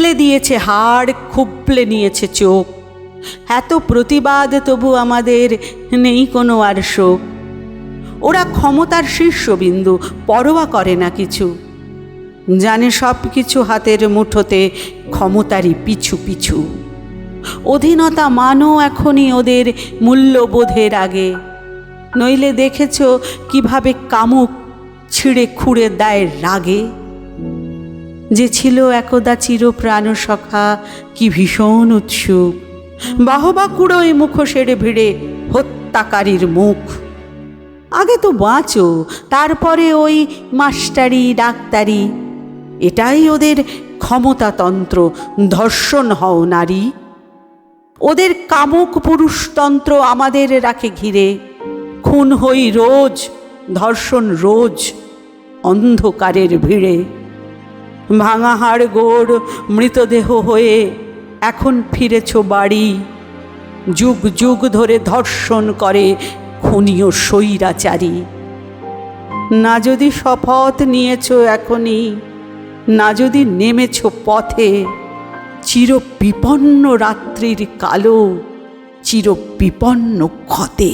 তুলে দিয়েছে হাড়, খুবলে নিয়েছে চোখ। এত প্রতিবাদ তবু আমাদের নেই কোনো আর শোক। ওরা ক্ষমতার শীর্ষবিন্দু, পরোয়া করে না কিছু, জানে সব কিছু হাতের মুঠোতে, ক্ষমতারই পিছু পিছু। অধীনতা মানো এখনই ওদের মূল্যবোধের আগে, নইলে দেখেছ কিভাবে কামুক ছিঁড়ে খুঁড়ে দেয় রাগে। যে ছিল একদা চিরপ্রাণ সখা, কি ভীষণ উৎসুক, বাহবা কুড়োয় মুখোশের ভিড়ে হত্যাকারীর মুখ। আগে তো বাঁচো, তারপরে ওই মাস্টারি ডাক্তারি, এটাই ওদের ক্ষমতাতন্ত্র। ধর্ষণ হও নারী। ওদের কামুক পুরুষতন্ত্র আমাদের রাখে ঘিরে। খুন হই রোজ, ধর্ষণ রোজ, অন্ধকারের ভিড়ে। ভাঙা হাড় গোড় মৃতদেহ হয়ে এখন ফিরেছ বাড়ি। যুগ যুগ ধরে ধর্ষণ করে খুনি ও স্বৈরাচারী। না যদি শপথ নিয়েছ এখনই, না যদি নেমেছ পথে, চির বিপন্ন রাত্রির কালো, চির বিপন্ন ক্ষতে।